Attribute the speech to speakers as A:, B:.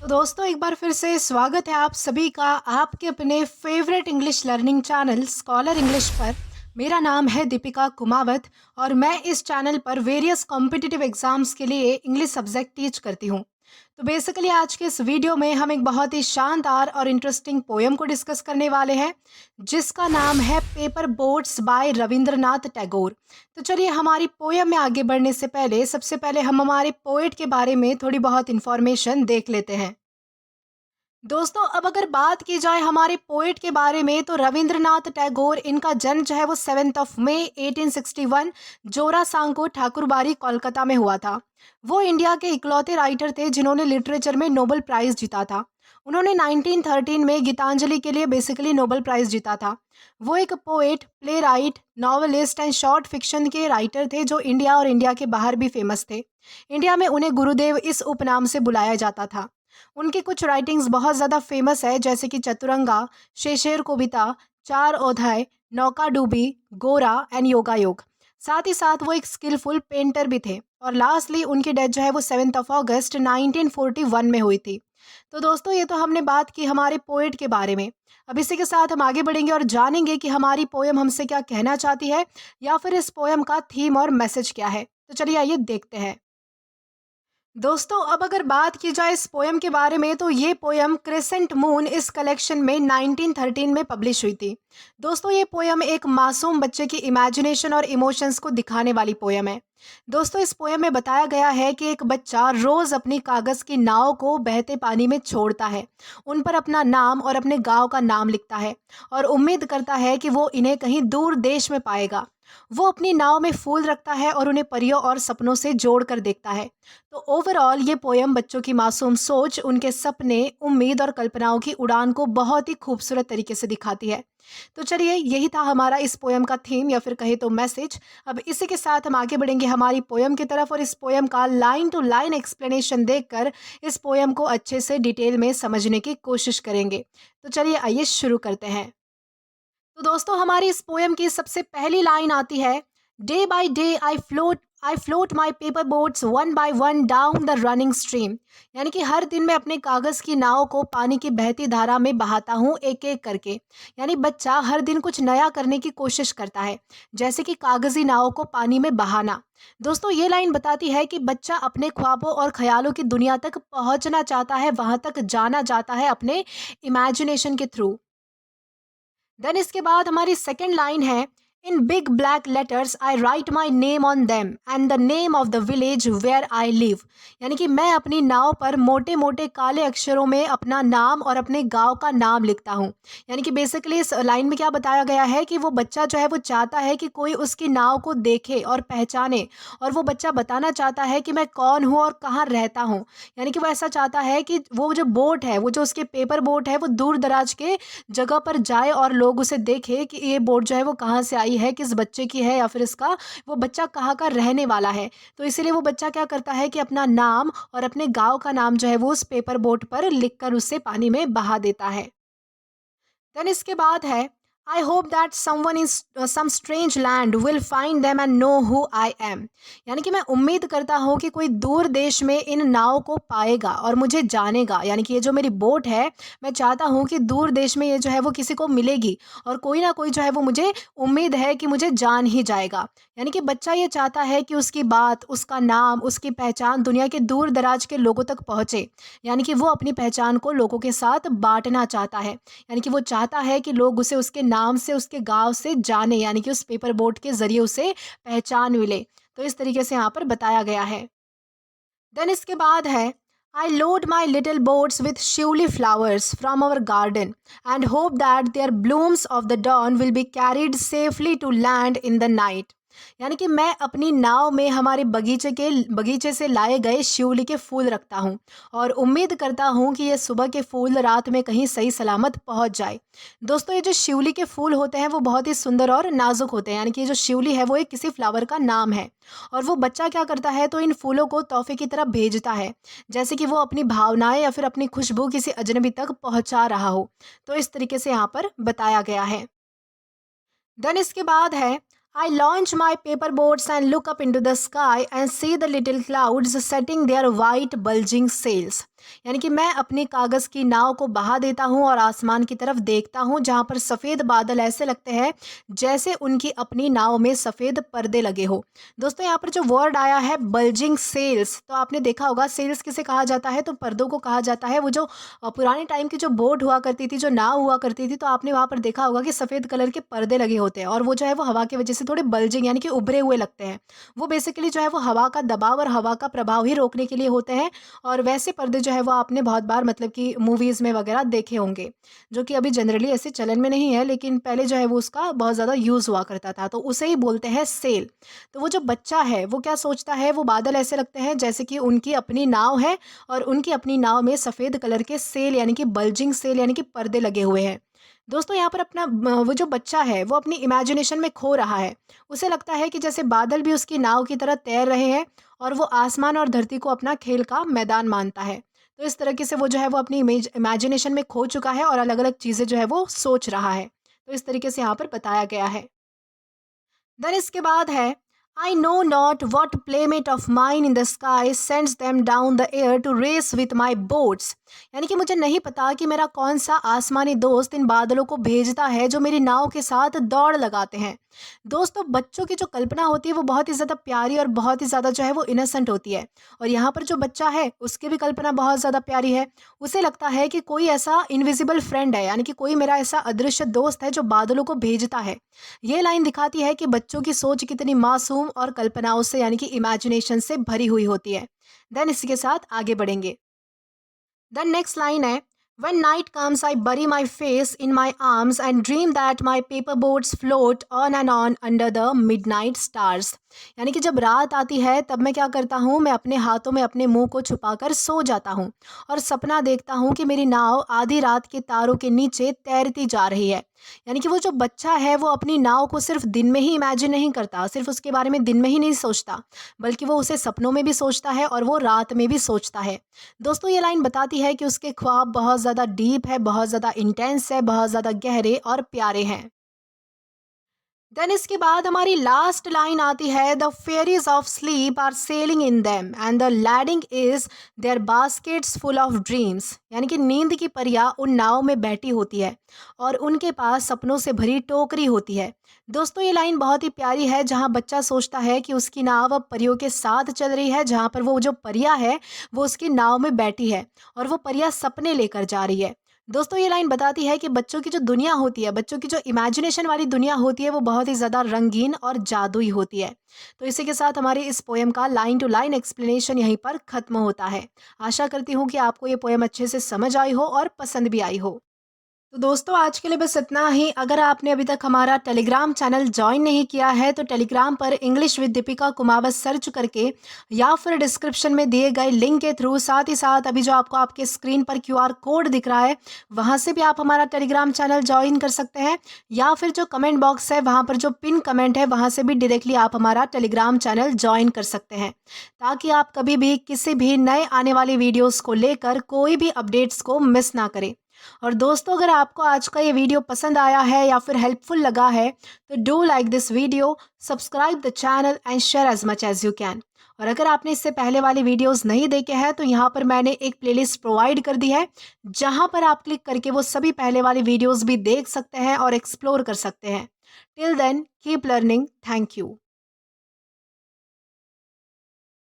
A: तो दोस्तों एक बार फिर से स्वागत है आप सभी का आपके अपने favourite English learning channel scholar English पर। मेरा नाम है दीपिका कुमावत और मैं इस चैनल पर वेरियस कॉम्पिटिटिव एग्जाम्स के लिए इंग्लिश सब्जेक्ट टीच करती हूँ। तो बेसिकली आज के इस वीडियो में हम एक बहुत ही शानदार और इंटरेस्टिंग पोयम को डिस्कस करने वाले हैं जिसका नाम है paper boats by Rabindranath Tagore. तो चलिए हमारी पोयम में आगे बढ़ने से पहले सबसे पहले हम हमारे पोएट के बारे में थोड़ी बहुत इन्फॉर्मेशन देख लेते हैं। दोस्तों अब अगर बात की जाए हमारे पोएट के बारे में तो रविंद्रनाथ टैगोर, इनका जन्म जो है वो 7 मई 1861 जोरा सांको ठाकुरबाड़ी कोलकाता में हुआ था। वो इंडिया के इकलौते राइटर थे जिन्होंने लिटरेचर में नोबेल प्राइज जीता था। उन्होंने 1913 में गीतांजलि के लिए बेसिकली नोबेल प्राइज जीता था। वो एक poet, play right, novelist and short fiction के राइटर थे जो इंडिया और इंडिया के बाहर भी फेमस थे। इंडिया में उन्हें गुरुदेव इस उपनाम से बुलाया जाता था। उनकी कुछ राइटिंग्स बहुत ज़्यादा फेमस है जैसे कि चतुरंगा, शेषेर कविता, चार अध्याय, नौका डूबी, गोरा एंड योगा योग। साथ ही साथ वो एक स्किलफुल पेंटर भी थे और लास्टली उनकी डेथ जो है वो 7 अगस्त 1941 में हुई थी। तो दोस्तों ये तो हमने बात की हमारे पोएट के बारे में। अब इसी के साथ हम आगे बढ़ेंगे और जानेंगे कि हमारी पोयम हमसे क्या कहना चाहती है या फिर इस पोयम का थीम और मैसेज क्या है। तो चलिए आइए देखते हैं। दोस्तों अब अगर बात की जाए इस पोयम के बारे में तो ये पोयम क्रिसेंट मून इस कलेक्शन में 1913 में पब्लिश हुई थी। दोस्तों ये पोयम एक मासूम बच्चे की इमेजिनेशन और इमोशंस को दिखाने वाली पोयम है। दोस्तों इस पोयम में बताया गया है कि एक बच्चा रोज अपनी कागज की नाव को बहते पानी में छोड़ता है, उन पर अपना नाम और अपने गांव का नाम लिखता है और उम्मीद करता है कि वो इन्हें कहीं दूर देश में पाएगा। वो अपनी नाव में फूल रखता है और उन्हें परियों और सपनों से जोड़ कर देखता है। तो ओवरऑल ये पोयम बच्चों की मासूम सोच, उनके सपने, उम्मीद और कल्पनाओं की उड़ान को बहुत ही खूबसूरत तरीके से दिखाती है। तो चलिए यही था हमारा इस पोयम का थीम या फिर कहे तो मैसेज। अब इसी के साथ हम आगे बढ़ेंगे हमारी पोयम की तरफ और इस पोयम का लाइन टू लाइन एक्सप्लेनेशन देखकर इस पोयम को अच्छे से डिटेल में समझने की कोशिश करेंगे। तो चलिए आइए शुरू करते हैं। तो दोस्तों हमारी इस पोयम की सबसे पहली लाइन आती है, day by day I float my paper boats one by one down the running stream. यानी कि हर दिन मैं अपने कागज़ की नाव को पानी की बहती धारा में बहाता हूँ एक एक करके। यानी बच्चा हर दिन कुछ नया करने की कोशिश करता है, जैसे कि कागज़ी नाव को पानी में बहाना। दोस्तों ये लाइन बताती है कि बच्चा अपने ख्वाबों और ख्यालों की दुनिया तक पहुँचना चाहता है, वहाँ तक जाना चाहता है अपने इमेजिनेशन के थ्रू। देन इसके बाद हमारी सेकेंड लाइन है, in big black letters I write my name on them and the name of the village where I live. यानी कि मैं अपनी नाव पर मोटे मोटे काले अक्षरों में अपना नाम और अपने गांव का नाम लिखता हूँ। यानी कि बेसिकली इस लाइन में क्या बताया गया है कि वो बच्चा जो है वो चाहता है कि कोई उसकी नाव को देखे और पहचाने, और वो बच्चा बताना चाहता है कि मैं कौन हूँ और कहाँ रहता हूँ। यानी कि वो ऐसा चाहता है कि वो जो बोट है, वो जो उसके पेपर बोट है, वो दूर दराज के जगह पर जाए और लोग उसे देखे कि ये बोट जो है वो कहाँ से आई है, किस बच्चे की है या फिर इसका वो बच्चा कहाँ का रहने वाला है। तो इसीलिए वो बच्चा क्या करता है कि अपना नाम और अपने गांव का नाम जो है वो उस पेपर बोट पर लिखकर उसे पानी में बहा देता है। देन इसके बाद है, I hope that someone in some strange land will find them and know who I am. यानी कि मैं उम्मीद करता हूँ कि कोई दूर देश में इन नाव को पाएगा और मुझे जानेगा। यानी कि ये जो मेरी बोट है, मैं चाहता हूँ कि दूर देश में ये जो है वो किसी को मिलेगी और कोई ना कोई जो है वो मुझे उम्मीद है कि मुझे जान ही जाएगा। यानी कि बच्चा ये चाहता है कि उसकी बात, उसका नाम, उसकी पहचान दुनिया के दूर दराज के लोगों तक पहुँचे। यानी कि वो अपनी पहचान को लोगों के साथ बांटना चाहता है। यानी कि वो चाहता है कि लोग उसे उसके नाम से, उसके गांव से जाने, यानी कि उस पेपर बोट के जरिए उसे पहचान मिले। तो इस तरीके से यहाँ पर बताया गया है। देन इसके बाद है, I load my little boats with shiuli flowers from our garden and hope that their blooms of the dawn will be carried safely to land in the night. यानी कि मैं अपनी नाव में हमारे बगीचे से लाए गए शिवली के फूल रखता हूँ और उम्मीद करता हूँ कि ये सुबह के फूल रात में कहीं सही सलामत पहुँच जाए। दोस्तों ये जो शिवली के फूल होते हैं वो बहुत ही सुंदर और नाजुक होते हैं। यानी कि ये जो शिवली है वो एक किसी फ्लावर का नाम है और वो बच्चा क्या करता है तो इन फूलों को तोहफे की तरफ भेजता है, जैसे कि वो अपनी भावनाएं या फिर अपनी खुशबू किसी अजनबी तक पहुंचा रहा हो। तो इस तरीके से यहाँ पर बताया गया है। देन इसके बाद है, I launch my paper boats and look up into the sky and see the little clouds setting their white bulging sails. यानी कि मैं अपनी कागज़ की नाव को बहा देता हूँ और आसमान की तरफ देखता हूँ जहाँ पर सफ़ेद बादल ऐसे लगते हैं जैसे उनकी अपनी नाव में सफ़ेद पर्दे लगे हो। दोस्तों यहाँ पर जो वर्ड आया है बल्जिंग सेल्स, तो आपने देखा होगा सेल्स किसे कहा जाता है, तो पर्दों को कहा जाता है। वो जो पुराने टाइम की जो बोट हुआ करती थी, जो नाव हुआ करती थी, तो आपने वहाँ पर देखा होगा कि सफ़ेद कलर के पर्दे लगे होते हैं और वो जो है वो हवा की वजह से थोड़े बल्जिंग यानी कि उभरे हुए लगते हैं। वो बेसिकली जो है वो हवा का दबाव और हवा का प्रभाव ही रोकने के लिए होते हैं। और वैसे पर्दे जो है वो आपने बहुत बार मतलब कि मूवीज़ में वगैरह देखे होंगे, जो कि अभी जनरली ऐसे चलन में नहीं है, लेकिन पहले जो है वो उसका बहुत ज़्यादा यूज़ हुआ करता था, तो उसे ही बोलते हैं सेल। तो वो जो बच्चा है वो क्या सोचता है, वो बादल ऐसे लगते हैं जैसे कि उनकी अपनी नाव है और उनकी अपनी नाव में सफ़ेद कलर के सेल यानी कि बल्जिंग सेल यानी कि पर्दे लगे हुए हैं। दोस्तों यहाँ पर अपना वो जो बच्चा है वो अपनी इमेजिनेशन में खो रहा है। उसे लगता है कि जैसे बादल भी उसकी नाव की तरह तैर रहे हैं और वो आसमान और धरती को अपना खेल का मैदान मानता है। तो इस तरीके से वो जो है वो अपनी इमेजिनेशन में खो चुका है और अलग-अलग चीज़ें जो है वो सोच रहा है। तो इस तरीके से यहाँ पर बताया गया है। देन इसके बाद है I know not what playmate of mine in the sky sends them down the air to race with my boats. यानी कि मुझे नहीं पता कि मेरा कौन सा आसमानी दोस्त इन बादलों को भेजता है जो मेरी नाव के साथ दौड़ लगाते हैं। दोस्तों बच्चों की जो कल्पना होती है वो बहुत ही ज़्यादा प्यारी और बहुत ही ज़्यादा जो है वो इनोसेंट होती है। और यहाँ पर जो बच्चा है उसकी भी कल्पना बहुत ज़्यादा प्यारी है। उसे लगता है कि कोई ऐसा इनविजिबल फ्रेंड है, यानी कि कोई मेरा ऐसा अदृश्य दोस्त है जो बादलों को भेजता है। ये लाइन दिखाती है कि बच्चों की सोच कितनी मासूम और कल्पनाओं से यानी कि इमेजिनेशन से भरी हुई होती है। देन इसी के साथ आगे बढ़ेंगे। द नेक्स्ट लाइन है When night comes, I bury my face in my arms and dream that my paper boats float on and on under the midnight stars. यानी कि जब रात आती है तब मैं क्या करता हूँ, मैं अपने हाथों में अपने मुंह को छुपाकर सो जाता हूँ और सपना देखता हूँ कि मेरी नाव आधी रात के तारों के नीचे तैरती जा रही है। यानी कि वो जो बच्चा है वो अपनी नाव को सिर्फ दिन में ही इमेजिन नहीं करता, सिर्फ उसके बारे में दिन में ही नहीं सोचता, बल्कि वो उसे सपनों में भी सोचता है और वो रात में भी सोचता है। दोस्तों ये लाइन बताती है कि उसके ख्वाब बहुत ज़्यादा डीप है, बहुत ज़्यादा इंटेंस है, बहुत ज़्यादा गहरे और प्यारे हैं। देन इसके बाद हमारी लास्ट लाइन आती है the fairies of sleep are sailing in them and the lading is their baskets full of dreams. यानी कि नींद की परियां उन नाव में बैठी होती है और उनके पास सपनों से भरी टोकरी होती है। दोस्तों ये लाइन बहुत ही प्यारी है जहाँ बच्चा सोचता है कि उसकी नाव अब परियों के साथ चल रही है, जहाँ पर वो जो परियां है वो उसकी नाव में बैठी है और वो परियां सपने लेकर जा रही है। दोस्तों ये लाइन बताती है कि बच्चों की जो दुनिया होती है, बच्चों की जो इमेजिनेशन वाली दुनिया होती है वो बहुत ही ज़्यादा रंगीन और जादुई होती है। तो इसी के साथ हमारी इस पोएम का लाइन टू लाइन एक्सप्लेनेशन यहीं पर ख़त्म होता है। आशा करती हूँ कि आपको ये पोएम अच्छे से समझ आई हो और पसंद भी आई हो। तो दोस्तों आज के लिए बस इतना ही। अगर आपने अभी तक हमारा टेलीग्राम चैनल ज्वाइन नहीं किया है तो टेलीग्राम पर English with Deepika Kumawat search करके या फिर डिस्क्रिप्शन में दिए गए लिंक के थ्रू, साथ ही साथ अभी जो आपको आपके स्क्रीन पर क्यूआर कोड दिख रहा है वहाँ से भी आप हमारा टेलीग्राम चैनल ज्वाइन कर सकते हैं, या फिर जो कमेंट बॉक्स है वहाँ पर जो पिन कमेंट है वहाँ से भी डायरेक्टली आप हमारा टेलीग्राम चैनल ज्वाइन कर सकते हैं, ताकि आप कभी भी किसी भी नए आने वाली वीडियोज़ को लेकर कोई भी अपडेट्स को मिस ना करें। और दोस्तों अगर आपको आज का ये वीडियो पसंद आया है या फिर हेल्पफुल लगा है तो do like this video, subscribe the channel and share as much as you can. और अगर आपने इससे पहले वाली वीडियोस नहीं देखे हैं तो यहाँ पर मैंने एक प्लेलिस्ट प्रोवाइड कर दी है जहाँ पर आप क्लिक करके वो सभी पहले वाली वीडियोस भी देख सकते हैं और एक्सप्लोर कर सकते हैं। Till then keep learning. Thank you.